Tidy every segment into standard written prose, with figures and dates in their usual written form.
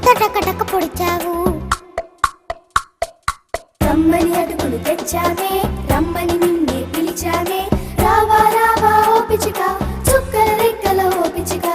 ముక్కుతో టకటక పొడిచావు. రమ్మని అడుగులు తెచ్చావే, రమ్మని నిన్నే పిలిచావే, రావా రావా ఓ పిచ్చిక, చుక్కల రెక్కల ఓ పిచ్చిక.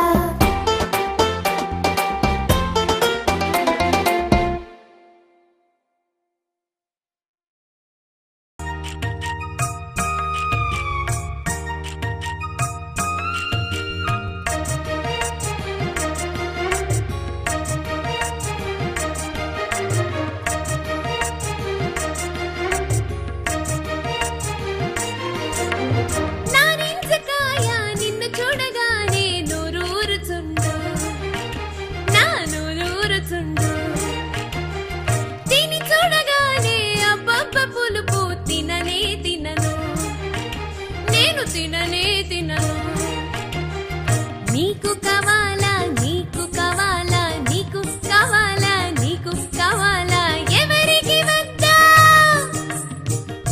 నీకు కావాలా, నీకు కావాలా, నీకు కావాలా, నీకు కావాలా, ఎవరికి వద్దా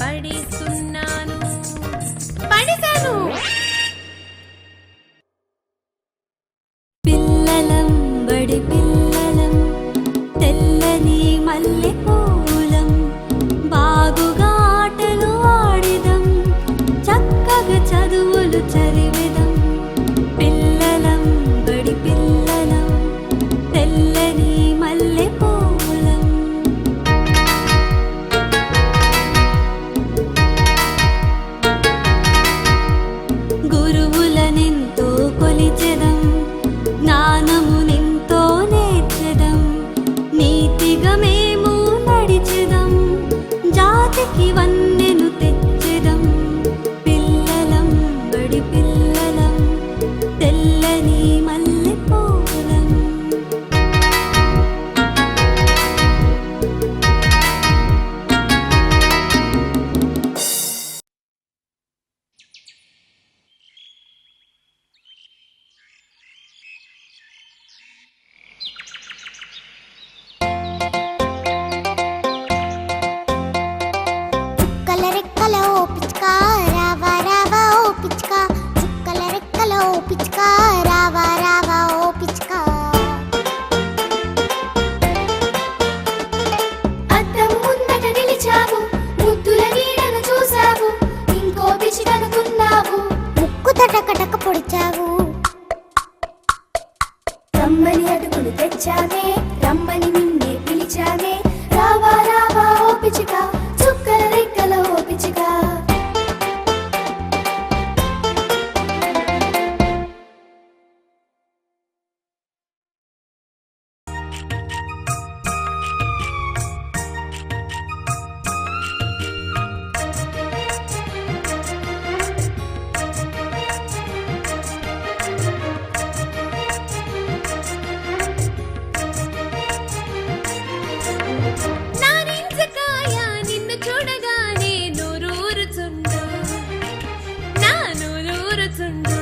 పడిస్తున్నాను, పడిసాను. పిల్లలం బడి పిల్లలం, తెల్లని మల్లె పూలం, బాగుగా ఆటలు ఆడిదం, చక్కగా చదువులు చదివిదం. పిల్లలం బడి పిల్లలం, తెల్లని మల్లె పూలం. గురువులనెంతో కొలిచెదం, జ్ఞానమునెంతో నేర్చెదం, నీతిగా మేము నడిచెదం, జాతికి వన్నెను తెచ్చెదం. పిల్లలం బడి పిల్లలం, తెల్లని మల్లె పూలం. చుక్కల రెక్కల ఓ పిచ్చుక, రావా రావా ఓ పిచ్చుక, చుక్కల రెక్కల ఓ పిచ్చుక, రావా రావా ఓ పిచ్చుక. అద్దం ముందట నిలిచావు, ముద్దుల నీడను చూసావు, ఇంకో పిచ్చికనుకున్నావు. ముక్కుతో టకటక పొడిచావు. రమ్మని అడుగులు తెచ్చావే, రమ్మని నిన్నే పిలిచావే, రావా రావా ఓ పిచ్చిక, చుక్కల రెక్కల ఓ పిచ్చిక. నిన్ను చూడగానే నూరూరుచుండు, నా నూరూరుచుండు.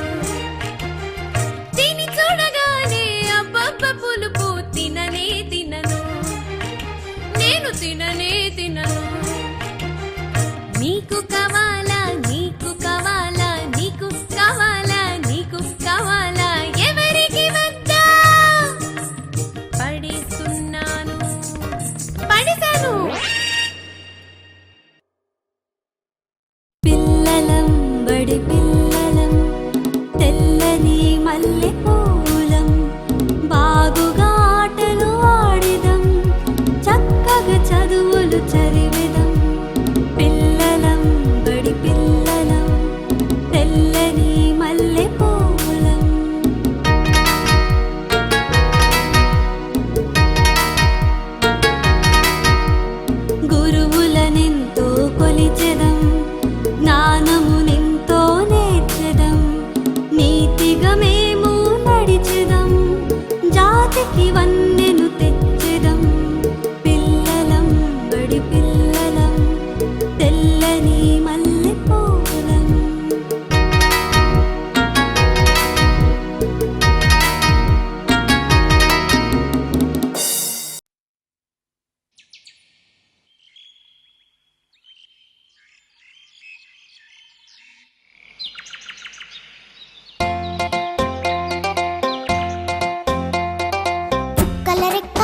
దీన్ని చూడగానే అబ్బబ్బ పులుపు తిననే తినను, నేను తిననే తినను. నీకు కావాలా, నీకు కావాలా, నీకు కావాలా, నీకు కావాలా, ఎవరికి వద్దా పడిస్తున్నాను, పడిసాను. పిల్లలం బడి పిల్లలం, తెల్లని మల్లె పూలం, బాగుగా ఆటలు ఆడిదం, చక్కగా చదువులు చదివిదం. పిల్లలం బడి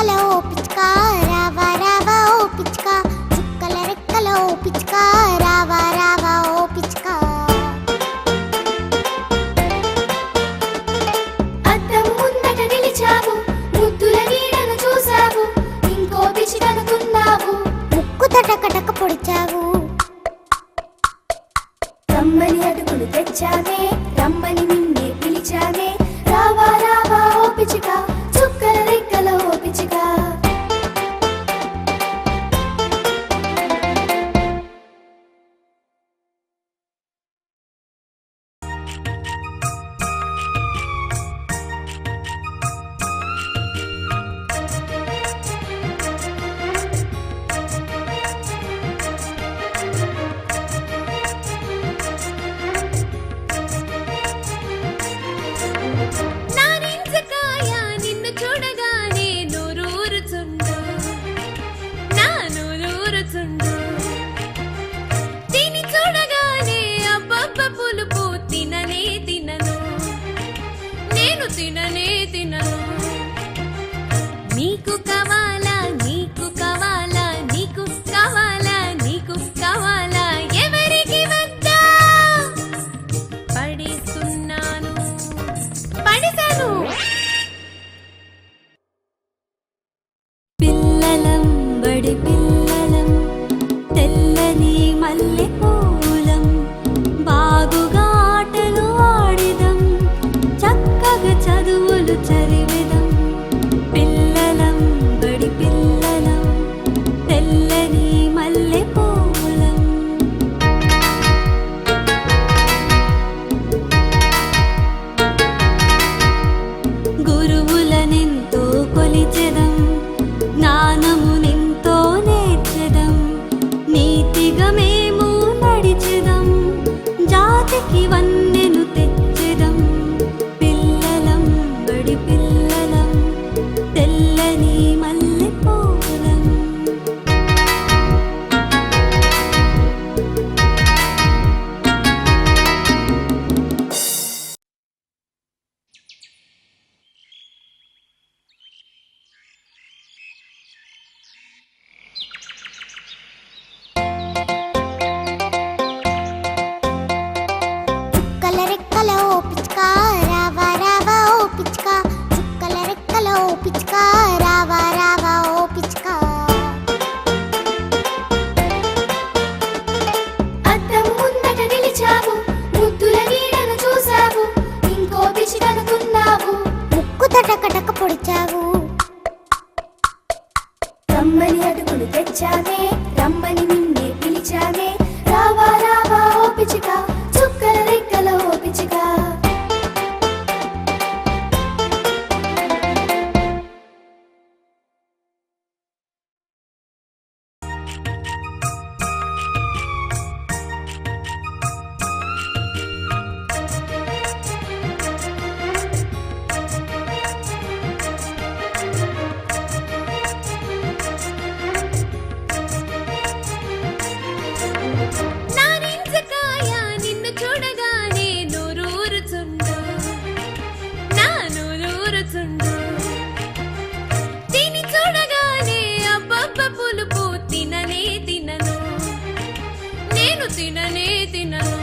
రెక్కల ఓ పిచ్చుకా రావా రావా ఓ పిచ్చుకా చుక్కల రెక్కల ఓ పిచ్చుకా రావా రావా ఓ పిచ్చుకా అద్దం ముందట నిలిచావు ముద్దుల నీడను చూసావు ఇంకో పిచ్చుకను కొన్నావు ముక్కు తటకటక పొడిచావు రమ్మని అడుగులు తెచ్చామే రమ్మని నిన్నే పిలిచామే రావా రావా ఓ పిచ్చుక చుక్కల రెక్కల ఓ పిచ్చుక నీకు కావాలా నీకు కావాలా నీకు కావాలా నీకు కావాలా ఎవరికి వద్దా పడిస్తున్నాను పడిసాను పిల్లలం బడి పిల్లలం తెల్లని మల్లె పూలం బాగుగా ఆటలు ఆడిదం చక్కగా చదువులు చదివిదం పిల్లలం బడి పిల్లలం తెల్లని మల్లె పూలం గురువులనెంతో కొలిచెదం జ్ఞానమునెంతో నేర్చెదం నీతిగా మేము నడిచెదం జాతికి వన్నెను తెచ్చెదం పిల్లలం బడి పిల్లలం తెల్లని మల్లె పూలం చుక్కల రెక్కల ఓ పిచ్చుకా రావా రావా ఓ పిచ్చుకా చుక్కల రెక్కల ఓ పిచ్చుకా రావా రావా ఓ పిచ్చుకా అద్దం ముందట నిలిచావు ముద్దుల నీడను చూసావు ఇంకో పిచ్చుకను కొన్నావు ముక్కు తటకటక పొడిచావు రమ్మని అడుగులు తెచ్చామే రమ్మని నిన్నే పిలిచామే రావా రావా ఓ పిచ్చుక చుక్కల రెక్కల ఓ పిచ్చుక నారింజకాయ నిన్ను చూడగానే నూరూరుచుండు నా నూరూరుచుండు దీని చూడగానే అబ్బబ్బ పులుపు తిననే తినను నేను తిననే తినను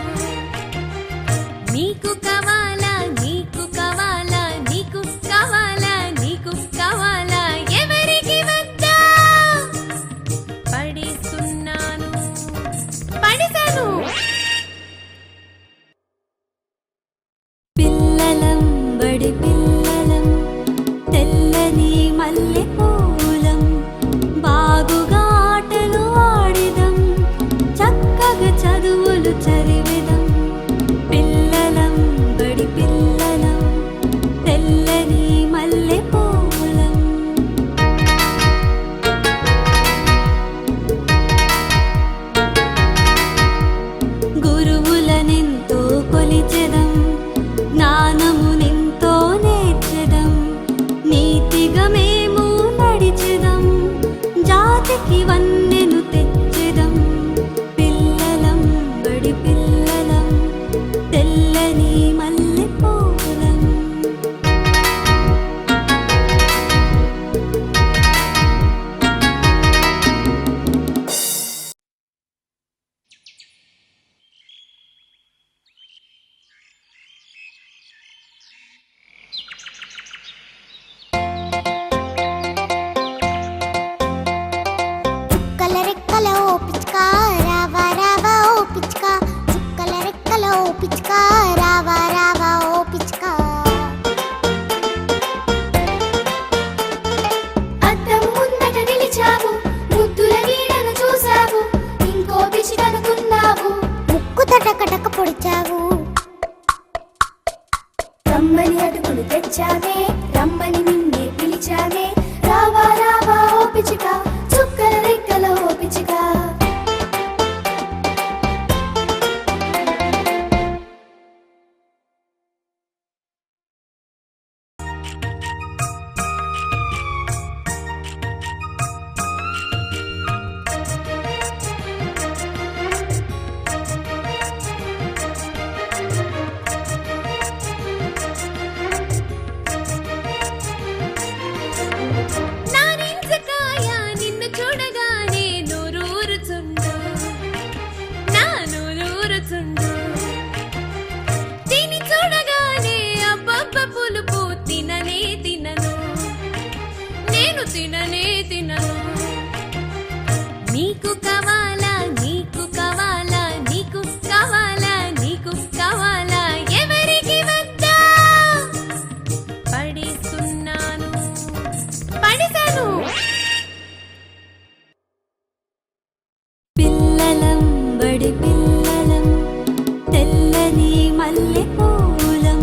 నీకు కావాలా నీకు కావాలా నీకు కావాలా నీకు కావాలా ఎవరికి వద్దా పడిస్తున్నాను పడిసాను పిల్లలం బడి పిల్లలం తెల్లని మల్లె పూలం బాగుగా ఆటలు ఆడిదం చక్కగా చదువులు చదివిదం పిల్లలం బడి పిల్లలం తెల్లని మల్లె పూలం గురువులనెంతో కొలిచెదం జ్ఞానమునెంతో నేర్చెదం నీతిగా మేము నడిచెదం జాతికి వన్నెను తెచ్చెదం పిల్లలం బడి పిల్లలం తెల్లని మల్లె పూలం తినను. నీకు కావాలా నీకు కావాలా నీకు కావాలా నీకు కావాలా ఎవరికి వద్దా పడిస్తున్నాను పడిసాను. పిల్లలం బడి పిల్లలం తెల్లని మల్లె పూలం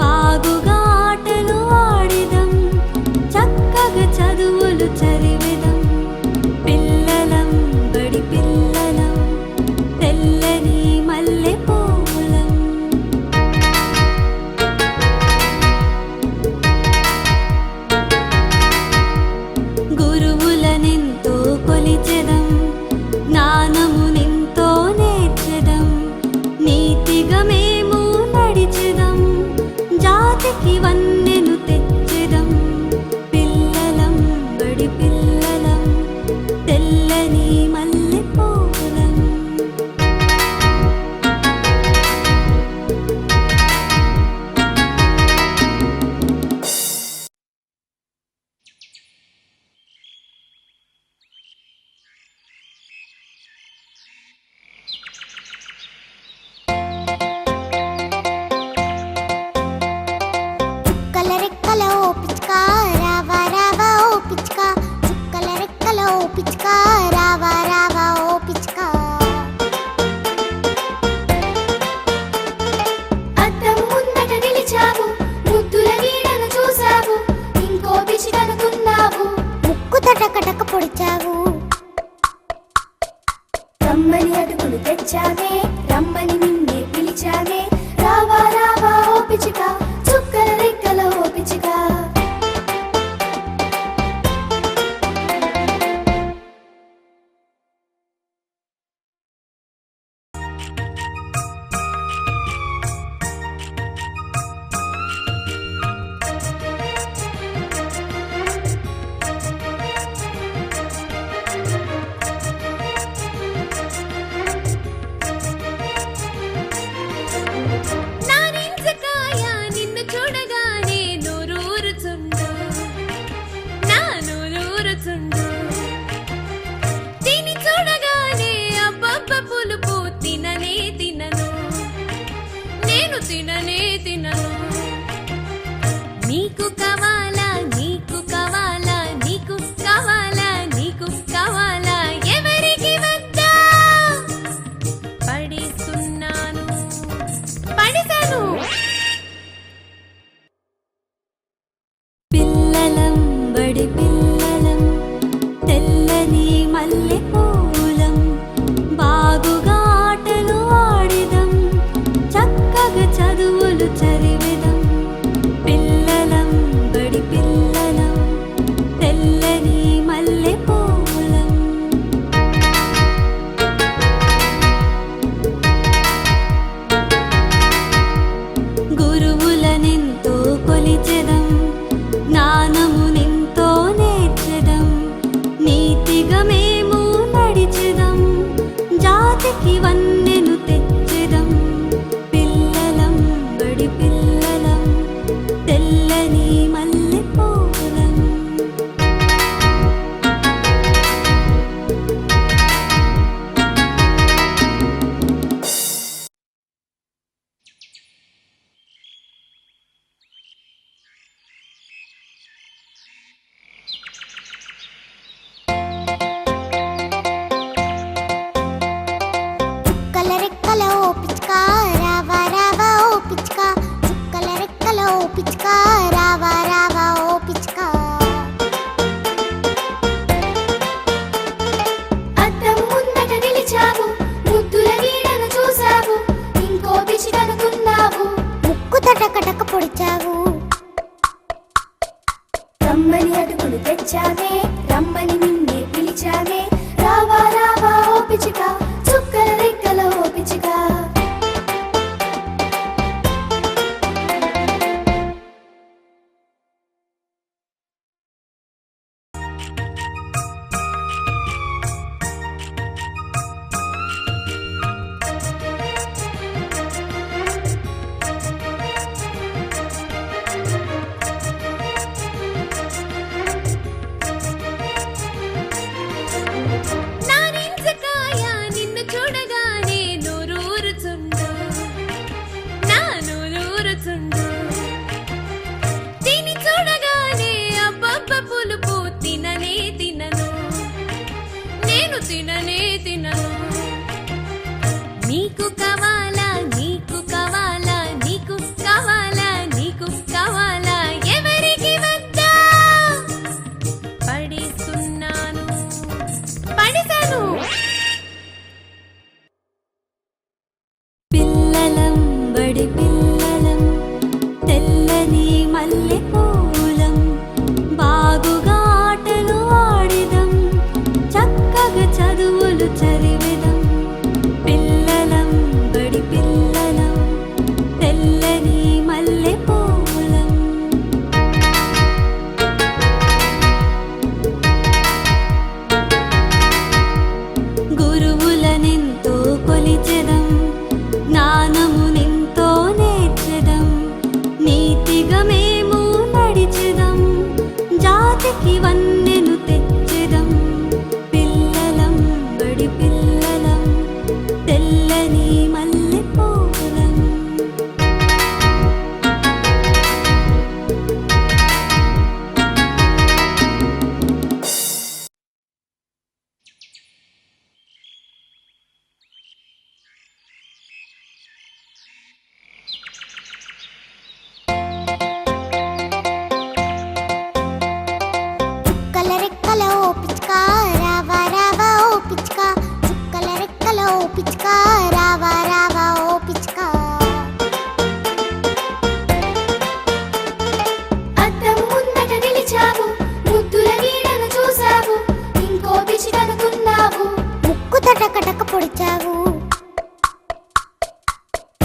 బాగుగా ఆటలు ఆడిదం చక్కగా చదువులు చదివిదం. పిల్లలం బడి పిల్లలం తెల్లని మల్లె పూలం. గురువులనెంతో కొలిచెదం జ్ఞానమునెంతో నేర్చెదం నీతిగా మేము నడిచెదం జాతికి వన్నెను తెచ్చెదం. పిల్లలం బడి పిల్లలం తెల్లని మల్లె పూలం. చుక్కల రెక్కల ఓ పిచ్చుకా రావా రావా ఓ పిచ్చుకా చుక్కల రెక్కల ఓ పిచ్చుకా రావా రావా ఓ పిచ్చుకా. అద్దం ముందట నిలిచావు ముద్దుల నీడను చూసావు ఇంకో పిచ్చికనుకున్నావు ముక్కు తటకటక పొడిచావు రమ్మని అడుగులు తెచ్చామే రమ్మని నిన్నే పిలిచామే రావా రావా ఓ పిచ్చిక చుక్కల రెక్కల ఓ పిచ్చిక. నా నింజకాయ నిన్ను చూడగానే నూరూరుచుండు నా నూరూరుచుండు. తిని చూడగానే అబ్బబ్బ పులుపు తిననే తినను నేను తిననే తినను. నీకు కావాలా నీకు కావాలా నీకు కావాలా నీకు కావాలా ఎవరికి వద్దా పడిస్తున్నాను పడిసాను. పిల్లలం బడి పిల్లలం తెల్లని మల్లె పూలం బాగుగా ఆటలు ఆడిదం చక్కగా చదువులు చదివిదం. పిల్లలం బడి పిల్లలం తెల్లని మల్లె పూలం. గురువులనెంతో కొలిచెదం జ్ఞానమునెంతో నేర్చెదం నీతిగా మేము నడిచెదం జాతికి వన్నెను తెచ్చెదం. పిల్లలం బడి పిల్లలం తెల్లని మల్లె పూలం. చుక్కల రెక్కల ఓ పిచ్చుకా రావా రావా ఓ పిచ్చుకా చుక్కల రెక్కల ఓ పిచ్చుకా రావా రావా ఓ పిచ్చుకా. అద్దం ముందట నిలిచావు ముద్దుల నీడను చూసావు ఇంకో పిచ్చికనుకున్నావు ముక్కు తటకటక పొడిచావు రమ్మని అడుగులు తెచ్చామే రమ్మని నిన్నే పిలిచామే రావా రావా ఓ పిచ్చిక చుక్కల రెక్కల ఓ పిచ్చిక. ఓ పిచ్చుకా రావా రావా ఓ పిచ్చుకా చుక్కల రెక్కల ఓ పిచ్చుకా రావా రావా ఓ పిచ్చుకా అద్దం ముందట నిలిచావు ముద్దుల నీడను చూసావు ఇంకో పిచ్చుకనుకున్నావు ముక్కు తటకటక పొడిచావు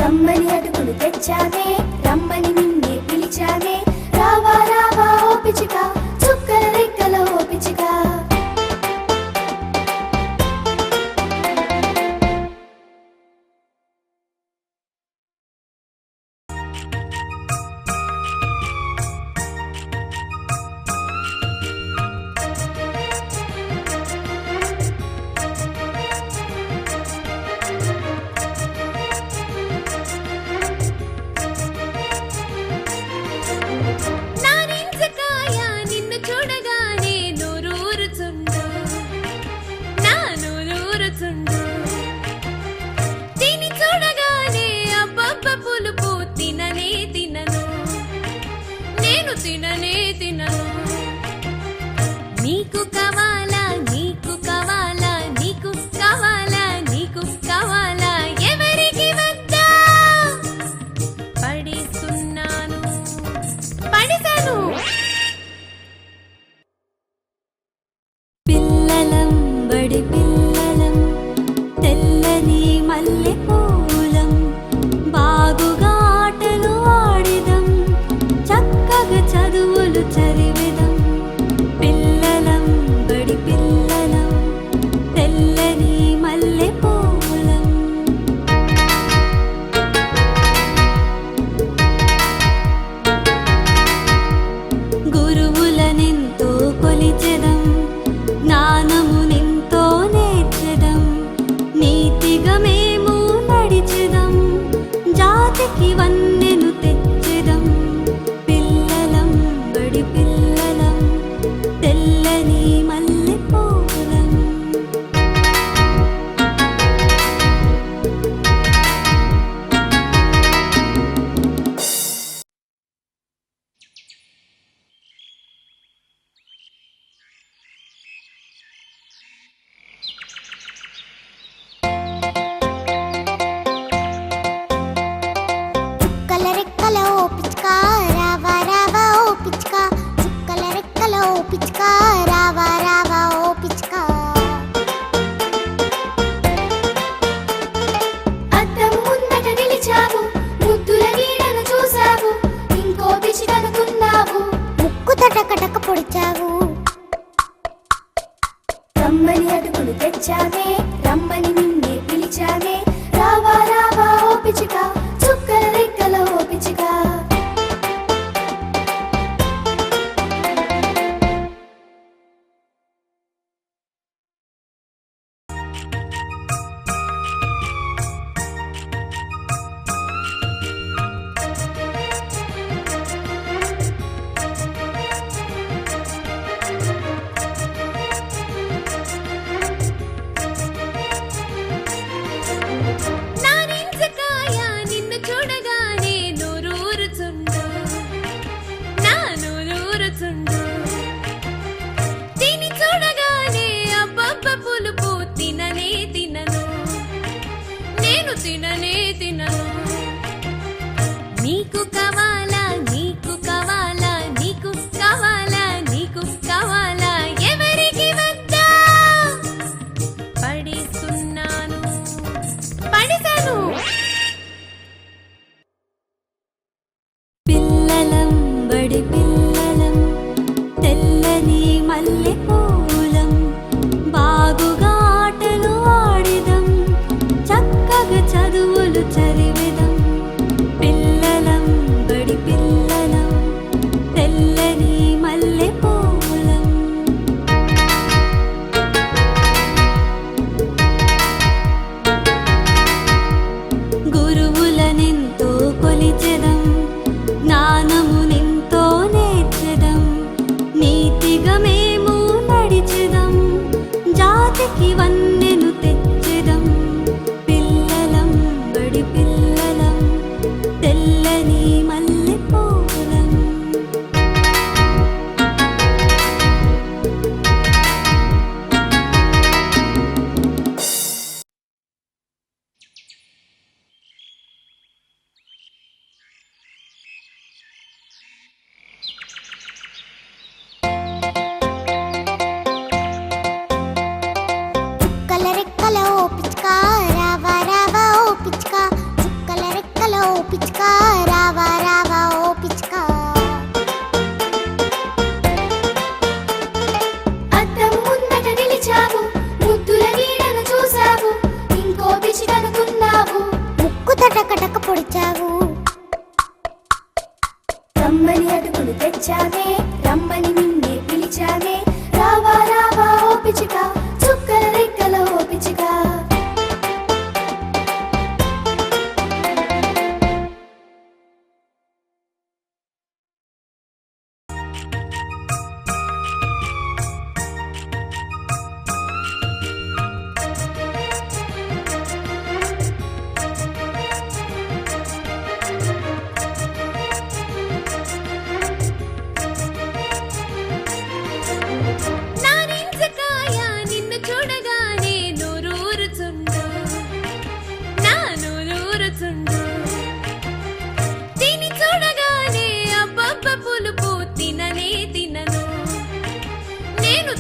రమ్మని అడుగులు తెచ్చామే రమ్మని నిన్నే పిలిచామే రావా రావా ఓ పిచ్చుక చుక్కల రెక్కల ఓ పిచ్చుక నారింజకాయ నిన్ను చూడగానే నూరూరుచుండు నా నూరూరుచుండు తిని చూడగానే అబ్బబ్బ పులుపు తిననే తినను నేను తిననే తినను నీకు కావాలా నీకు కావాలా నీకు కావాలా నీకు కావాలా ఎవరికి వద్దా పడిస్తున్నాను పడిసాను పిల్లలం బడి పిల్లలం తెల్లని మల్లె పూలం బాగుగా ఆటలు ఆడిదం చక్కగా చదువులు చదివిదం పిల్లలం బడి పిల్లలం తెల్లని మల్లె పూలం గురువులనెంతో కొలిచెదం జ్ఞానమునెంతో నేర్చెదం నీతిగా మేము నడిచెదం జాతికి వన్నెను తెచ్చెదం పిల్లలం బడి పిల్లలం తెల్లని మల్లె పూలం చుక్కల రెక్కల ఓ పిచ్చుకా రావా రావా ఓ పిచ్చుకా చుక్కల రెక్కల ఓ పిచ్చుకా రావా రావా ఓ పిచ్చుకా అద్దం ముందట నిలిచావు ముద్దుల నీడను చూసావు ఇంకో పిచ్చుకనుకున్నావు ముక్కు తటకటక పొడిచావు రమ్మని అడుగులు తెచ్చామే రమ్మని నిన్నే పిలిచామే రావా రావా ఓ పిచ్చుక చుక్కల రెక్కల ఓ పిచ్చుక నారింజకాయ నిన్ను చూడగానే నూరూరుచుండు నా నూరూరుచుండు తిని చూడగానే అబ్బబ్బ పులుపు తిననే తినను నేను తిననే తినను నీకు కావాలా నీకు కావాలా నీకు కావాలా నీకు కావాలా ఎవరికి వద్దా పడిస్తున్నాను పడిసాను పిల్లలం బడి పిల్లలం తెల్లని మల్లె పూలం బాగుగా ఆటలు ఆడిదం చక్కగా చదువులు చదివిదం పిల్లలం బడి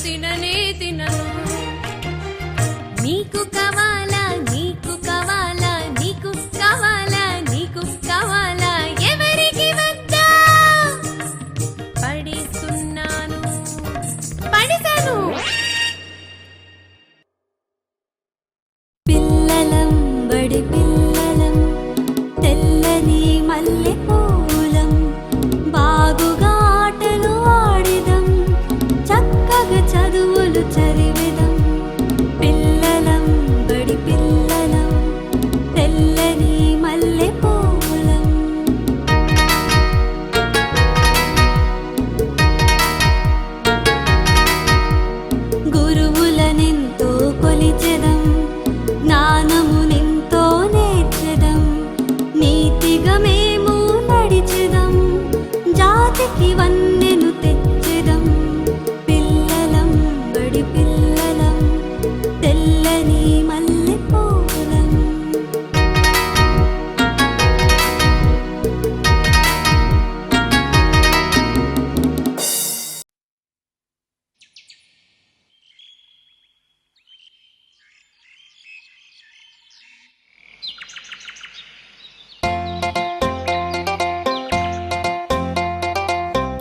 తిననే తినను. నీకు కావాలా నీకు కావాలా నీకు కావాలా నీకు కావాలా ఎవరికి వద్దా పడిస్తున్నాను పడిసాను. పిల్లలం బడి పిల్లలం తెల్లని మల్లె పూలం బాగుగా ఆటలు ఆడిదం చక్కగా చదువులు చదివిదం. పిల్లలం బడి పిల్లలం తెల్లని మల్లె పూలం. గురువులనెంతో కొలిచెదం జ్ఞానమునెంతో నేర్చెదం నీతిగా మేము నడిచెదం జాతికి వన్నెను తెచ్చెదం. పిల్లలం బడి పిల్లలం తెల్లని మల్లె పూలం.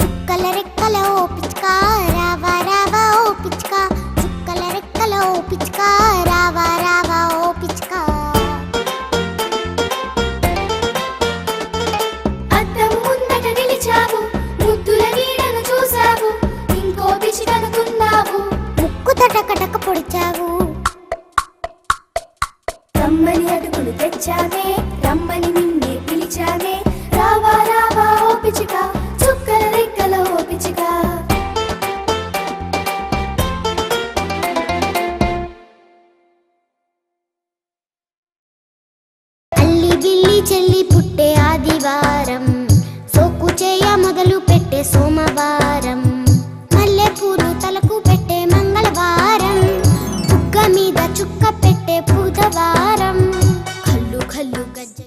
చుక్కల రెక్కల ఓ పిచ్చుకా రావా రావా ఓ పిచ్చుకా చుక్కల రెక్కల ఓ పిచ్చుకా రావా రావా ఓ పిచ్చుకా అద్దం ముందట నిలిచావు ముద్దుల నీడను చూసావు ఇంకో పిచ్చికనుకున్నావు ముక్కు తటకటక పొడిచావు రమ్మని అడుగులు తెచ్చామే రమ్మని నిన్నే పిలిచామే రావా రావా ఓ పిచ్చిక చుక్కల రెక్కల ఓ పిచ్చిక. అల్లి బిల్లి చెల్లి పుట్టే ఆదివారం సోకు చేయ మొదలు పెట్టే సోమవారం.